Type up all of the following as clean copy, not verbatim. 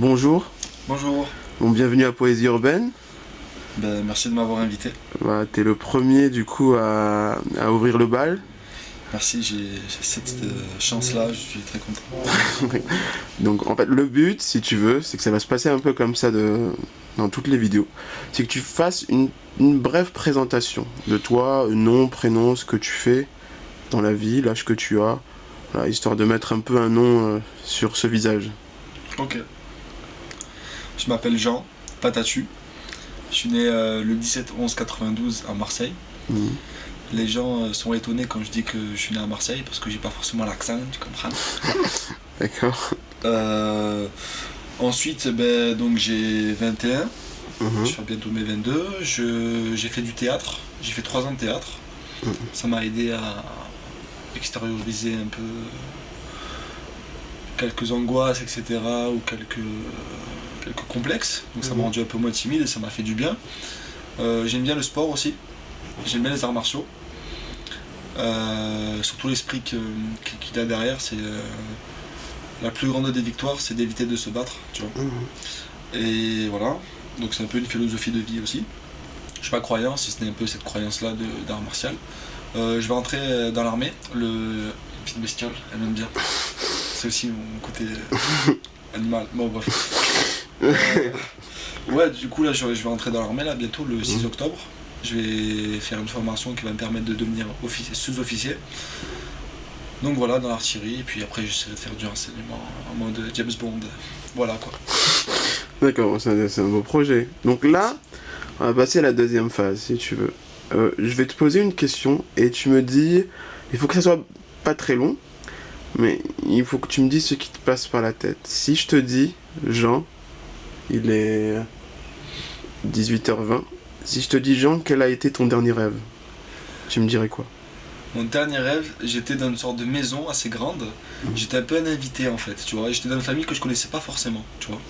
Bonjour, Bonjour, bienvenue à Poésie Urbaine. merci de m'avoir invité. T'es le premier du coup à ouvrir le bal. Merci, j'ai cette chance-là, je suis très content. Donc en fait le but, si tu veux, c'est que ça va se passer un peu comme ça dans toutes les vidéos. C'est que tu fasses une brève présentation de toi, nom, prénom, ce que tu fais dans la vie, l'âge que tu as, voilà, histoire de mettre un peu un nom sur ce visage. Ok. Je m'appelle Jean Patatu. Je suis né le 17-11-92 à Marseille. Mhm. Les gens sont étonnés quand je dis que je suis né à Marseille parce que j'ai pas forcément l'accent, tu comprends. D'accord. Euh, Ensuite, donc j'ai 21, Mhm. je fais bientôt mes 22. J'ai fait du théâtre, j'ai fait 3 ans de théâtre. Mhm. Ça m'a aidé à extérioriser un peu quelques angoisses, etc. ou quelques complexes. Donc ça m'a rendu un peu moins timide et ça m'a fait du bien. J'aime bien le sport aussi. J'aime bien les arts martiaux. Surtout l'esprit qu'il y a derrière, c'est la plus grande des victoires, c'est d'éviter de se battre, tu vois. Et voilà. Donc c'est un peu une philosophie de vie aussi. Je suis pas croyant, si ce n'est un peu cette croyance-là d'art martial. Je vais rentrer dans l'armée. Une petite bestiole, elle aime bien. C'est aussi mon côté animal. Bon, bref. Ouais, du coup, là, je vais rentrer dans l'armée, là, bientôt, le 6 octobre. Je vais faire une formation qui va me permettre de devenir sous-officier. Donc voilà, dans l'artillerie, et puis après, j'essaierai de faire du renseignement en mode James Bond. Voilà, quoi. D'accord, c'est un beau projet. Donc là, on va passer à la deuxième phase, si tu veux. Je vais te poser une question et tu me dis, il faut que ça soit pas très long, mais il faut que tu me dises ce qui te passe par la tête. Si je te dis, Jean, il est 18h20, si je te dis, Jean, quel a été ton dernier rêve? Tu me dirais quoi? Mon dernier rêve, j'étais dans une sorte de maison assez grande. J'étais un peu un invité en fait, tu vois. J'étais dans une famille que je connaissais pas forcément, tu vois.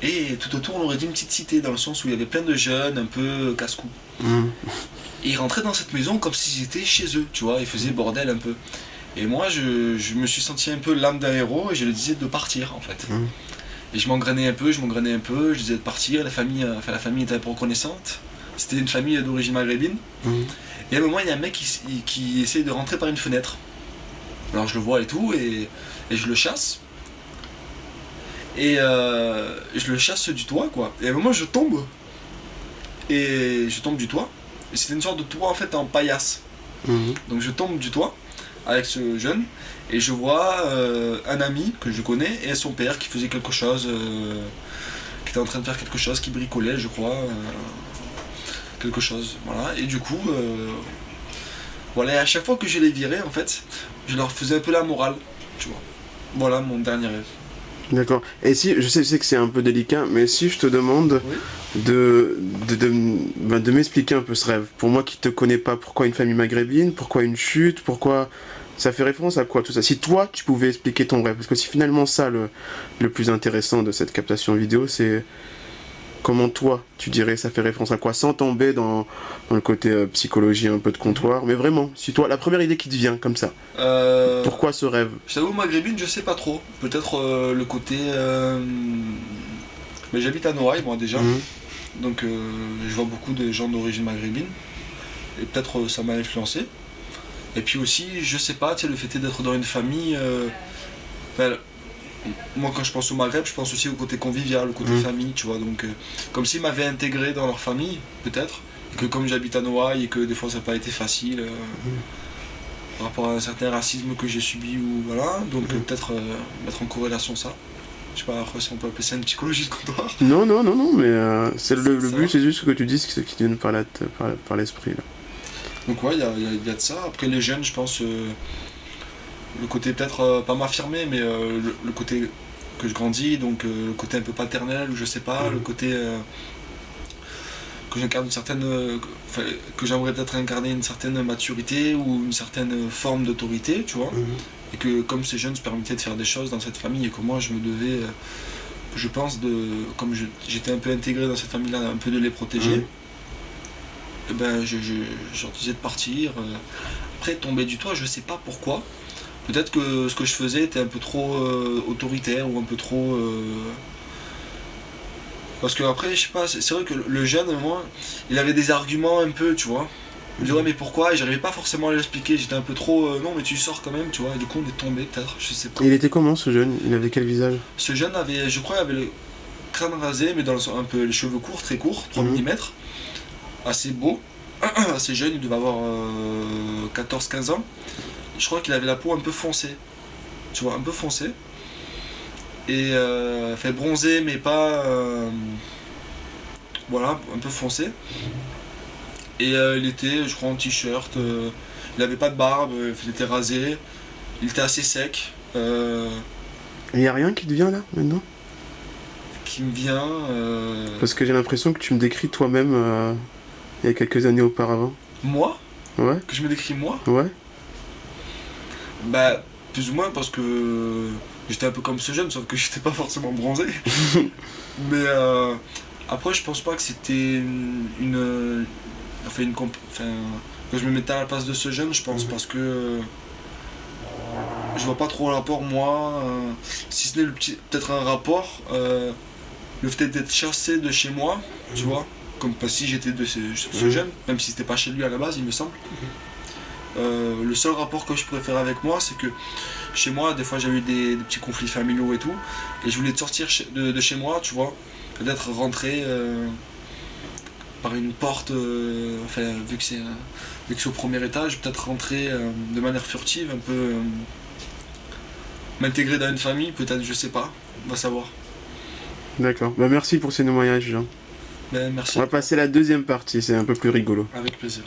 Et tout autour, on aurait dit une petite cité, dans le sens où il y avait plein de jeunes, un peu casse-cou. Et ils rentraient dans cette maison comme si j'étais chez eux, tu vois. Ils faisaient bordel un peu. Et moi, je me suis senti un peu l'âme d'un héros et je leur disais de partir en fait. Et je m'engrainais un peu, je disais de partir. La famille était un peu reconnaissante. C'était une famille d'origine maghrébine. Et à un moment, il y a un mec qui essaye de rentrer par une fenêtre. Alors je le vois et tout, et je le chasse. Et je le chasse du toit, quoi. Et à un moment, je tombe. Et je tombe du toit. Et c'était une sorte de toit, en fait, en paillasse. Donc je tombe du toit avec ce jeune. Et je vois un ami que je connais et son père qui faisait quelque chose. Qui était en train de faire quelque chose, qui bricolait, je crois. Quelque chose, voilà. Et du coup... voilà, et à chaque fois que je les virais, en fait, je leur faisais un peu la morale, tu vois. Voilà mon dernier rêve. D'accord. Et si, je sais que c'est un peu délicat, mais si je te demande Oui. de m'expliquer un peu ce rêve. Pour moi qui te connais pas, pourquoi une famille maghrébine, pourquoi une chute, pourquoi... Ça fait référence à quoi tout ça? Si toi, tu pouvais expliquer ton rêve, parce que si finalement ça, le plus intéressant de cette captation vidéo, c'est comment toi, tu dirais, ça fait référence à quoi, sans tomber dans le côté psychologie un peu de comptoir, mais vraiment, si toi, la première idée qui te vient comme ça, pourquoi ce rêve? Je t'avoue, maghrébine, je sais pas trop. Peut-être le côté... Mais j'habite à Noailles, moi, déjà. Donc je vois beaucoup de gens d'origine maghrébine. Et peut-être ça m'a influencé. Et puis aussi, je sais pas, tu sais, le fait d'être dans une famille... moi, quand je pense au Maghreb, je pense aussi au côté convivial, au côté famille, tu vois. Donc, comme s'ils m'avaient intégré dans leur famille, peut-être. Et que comme j'habite à Noailles et que des fois ça n'a pas été facile par rapport à un certain racisme que j'ai subi, ou voilà. Donc, peut-être mettre en corrélation ça. Je sais pas après si on peut appeler ça une psychologie de comptoir. Non, mais c'est le Ça but, va. c'est juste que tu dises ce qui te vient par l'esprit, là. Donc, ouais, il y a de ça. Après, les jeunes, je pense, le côté peut-être pas m'affirmer, mais le côté que je grandis, donc le côté un peu paternel, ou je sais pas, le côté que j'incarne une certaine. Que j'aimerais peut-être incarner une certaine maturité ou une certaine forme d'autorité, tu vois. Et que comme ces jeunes se permettaient de faire des choses dans cette famille et que moi je me devais, je pense, comme j'étais un peu intégré dans cette famille-là, un peu de les protéger, et ben je leur disais de partir. Après, tomber du toit, je sais pas pourquoi. Peut-être que ce que je faisais était un peu trop autoritaire ou un peu trop Parce que après, je sais pas, c'est vrai que le jeune, moi, il avait des arguments un peu, tu vois. Je me disais, ouais, mais pourquoi? Et j'arrivais pas forcément à l'expliquer. J'étais un peu trop, non, mais tu sors quand même, tu vois. Et du coup, on est tombé, peut-être, je sais pas. Et il était comment ce jeune? Il avait quel visage? Ce jeune avait, je crois, il avait le crâne rasé, mais dans un peu les cheveux courts, très courts, 3 Mhm. mm. Assez beau, assez jeune, il devait avoir 14-15 ans. Je crois qu'il avait la peau un peu foncée, tu vois, un peu foncée. Et fait bronzé, mais pas. Voilà, un peu foncé. Et il était, je crois, en t-shirt. Il avait pas de barbe, il était rasé. Il était assez sec. Il y a rien qui te vient là maintenant? Qui me vient. Parce que j'ai l'impression que tu me décris toi-même il y a quelques années auparavant. Moi? Ouais, Que je me décris moi? ouais. Bah, plus ou moins parce que j'étais un peu comme ce jeune, sauf que j'étais pas forcément bronzé. Mais après, je pense pas que c'était enfin, enfin, que je me mettais à la place de ce jeune, je pense, parce que je vois pas trop le rapport, moi. Si ce n'est peut-être un rapport, le fait d'être chassé de chez moi, tu vois, comme pas si j'étais de ce jeune, même si c'était pas chez lui à la base, il me semble. Le seul rapport que je préfère avec moi, c'est que chez moi, des fois, j'avais eu des petits conflits familiaux et tout, et je voulais sortir de chez moi, tu vois, peut-être rentrer par une porte, enfin, vu que c'est au premier étage, peut-être rentrer de manière furtive, un peu m'intégrer dans une famille, peut-être, je sais pas, on va savoir. D'accord. Bah merci pour ces témoignages, Jean. Mais merci On à va toi, passer à la deuxième partie, c'est un peu plus rigolo. avec plaisir.